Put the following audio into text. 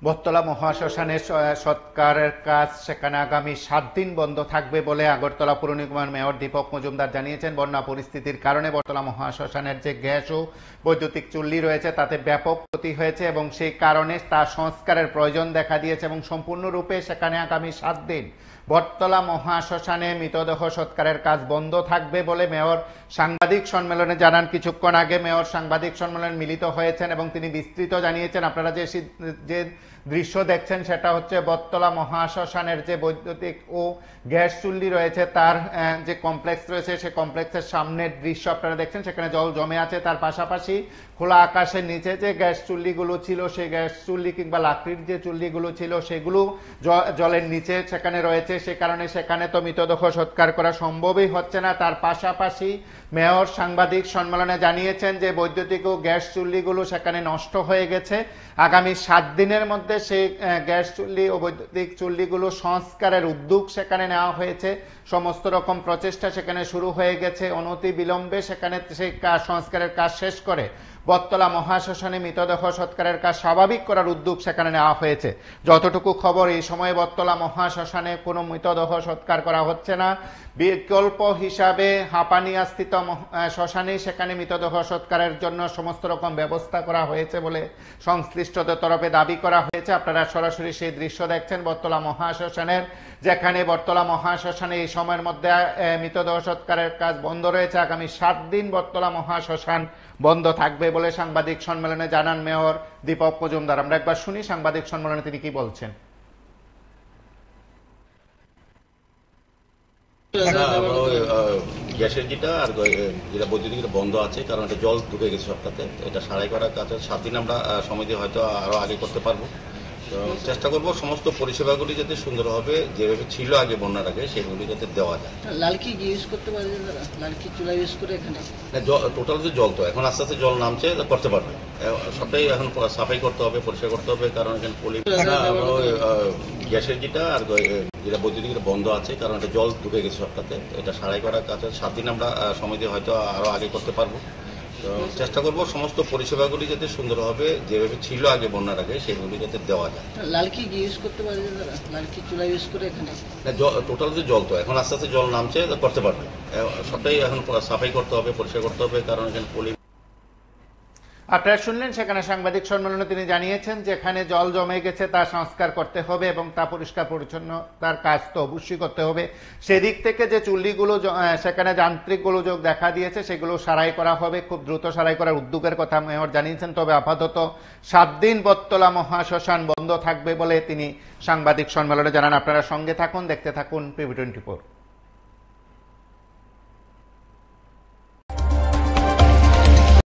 বটতলা মহাশ্মশানের সৎকারের কাজ সেখানে আগামী 7 দিন বন্ধ থাকবে বলে আগরতলা পুর নিগমের মেয়র দীপক মজুমদার জানিয়েছেন। বন্যা পরিস্থিতির কারণে বটতলা মহাশ্মশানের যে গ্যাস ও বৈদ্যুতিক চুল্লি রয়েছে তাতে ব্যাপক ক্ষতি হয়েছে এবং সেই কারণে তা সংস্কারের প্রয়োজন দেখা দিয়েছে এবং সম্পূর্ণরূপে সেখানে আগামী 7 দিন বটতলা মহাশ্মশানে মৃতদেহ সৎকারের কাজ বন্ধ থাকবে বলে মেয়র সাংবাদিক সম্মেলনে জানান। কিছুক্ষণ আগে মেয়র সাংবাদিক সম্মেলনে মিলিত হয়েছেন এবং তিনি বিস্তৃত জানিয়েছেন। আপনারা যে দৃশ্য দেখছেন সেটা হচ্ছে বটতলা মহাশ্মশানের যে বৈদ্যুতিক ও গ্যাস চুল্লি রয়েছে তার যে কমপ্লেক্স রয়েছে সেই কমপ্লেক্সের সামনের দৃশ্য আপনারা দেখছেন। সেখানে জল জমে আছে, তার পাশাপাশি খোলা আকাশের নিচে যে গ্যাস চুল্লিগুলো ছিল সেই গ্যাস চুল্লি কিংবা লাকড়ির যে চুল্লিগুলো ছিল সেগুলো জলের নিচে সেখানে রয়েছে। সে কারণে সেখানে তো মৃতদেহ সৎকার করা সম্ভবই হচ্ছে না। তার পাশাপাশি মেয়র সাংবাদিক সম্মেলনে জানিয়েছেন যে বৈদ্যুতিক ও গ্যাস চুল্লিগুলো সেখানে নষ্ট হয়ে গেছে। আগামী 7 দিনের মধ্যে সেই গ্যাস চুল্লি ও বৈদ্যুতিক চুল্লিগুলো সংস্কারের উদ্যোগ সেখানে নেওয়া হয়েছে। সমস্ত রকম প্রচেষ্টা সেখানে শুরু হয়ে গেছে। অনতি বিলম্বে সেখানে সেই সংস্কারের কাজ শেষ করে বটতলা মহাশ্মশানে মৃতদেহ সৎকারের কাজ স্বাভাবিক করার উদ্যোগ সেখানে নেওয়া হয়েছে। যতটুকু খবর, এই সময়ে বটতলা মহাশ্মশানে কোনো মৃতদেহ সৎকার করা হচ্ছে না। বিকল্প হিসাবে হাপানিয়া স্থিত শ্মশানে সেখানে মৃতদেহ সৎকারের জন্য সমস্ত রকম ব্যবস্থা করা হয়েছে বলে সংশ্লিষ্টদের তরফে দাবি করা হয়েছে। আপনারা সরাসরি সেই দৃশ্য দেখছেন বটতলা মহাশ্মশানের, যেখানে বটতলা মহাশ্মশানে এই সময়ের মধ্যে মৃতদেহ সৎকারের কাজ বন্ধ রয়েছে। আগামী 7 দিন বটতলা মহাশ্মশান বন্ধ থাকবে বলে সাংবাদিক সম্মেলনে জানান মেয়র দীপক মজুমদার। আমরা একবার শুনি সাংবাদিক সম্মেলনে তিনি কি বলছেন। গ্যাসের যেটা আর যেটা বৈদ্যুতিক বন্ধ আছে, কারণ এটা জল ঢুকে গেছে সবটাতে। এটা সারাই করার কাছে 7 দিন আমরা সময় দিয়ে হয়তো আরো আগে করতে পারবো। তো চেষ্টা করবো সমস্ত পরিষেবাগুলি যাতে সুন্দরভাবে যেভাবে ছিল আগে বন্যার আগে সেগুলি যাতে দেওয়া যায়। লালকি ইউজ করতে পারবে, লালকি চুলা ইউজ করে এখানে টোটাল যে জল তো এখন আস্তে আস্তে জল নামছে, করতে পারবে। সবটাই এখন সাফাই করতে হবে, পরিষ্কার করতে হবে, কারণ এখানে গ্যাসের যেটা আর যেটা বৈদ্যুতিক বন্ধ আছে, কারণ এটা জল ঢুকে গেছে সবটাতে। এটা সারাই করার কাছে 7 দিন আমরা সময় দিয়ে হয়তো আরো আগে করতে পারবো। তো চেষ্টা করবো সমস্ত পরিষেবাগুলি যাতে সুন্দরভাবে যেভাবে ছিল আগে বন্যার আগে সেগুলি যাতে দেওয়া যায়। লালকি ইউজ করতে পারবে, লালকি চুলা ইউজ করে এখানে টোটাল যে জল তো এখন আস্তে আস্তে জল নামছে, করতে পারবে। সবটাই এখন সাফাই করতে হবে, পরিষ্কার করতে হবে, কারণ এখানে আপনারা শুনলেন সেখানে সাংবাদিক সম্মেলনে তিনি জানিয়েছেন যেখানে জল জমে গেছে তা সংস্কার করতে হবে এবং তা পরিষ্কার পরিচ্ছন্নতার কাজ তো অবশ্যই করতে হবে। সেদিক থেকে যে চুল্লিগুলো সেখানে যান্ত্রিক গোলযোগ দেখা দিয়েছে সেগুলো সারাই করা হবে, খুব দ্রুত সারাই করার উদ্যোগের কথা মেয়র জানিয়েছেন। তবে আপাতত 7 দিন বটতলা মহাশ্মশান বন্ধ থাকবে বলে তিনি সাংবাদিক সম্মেলনে জানান। আপনারা সঙ্গে থাকুন, দেখতে থাকুন PV24।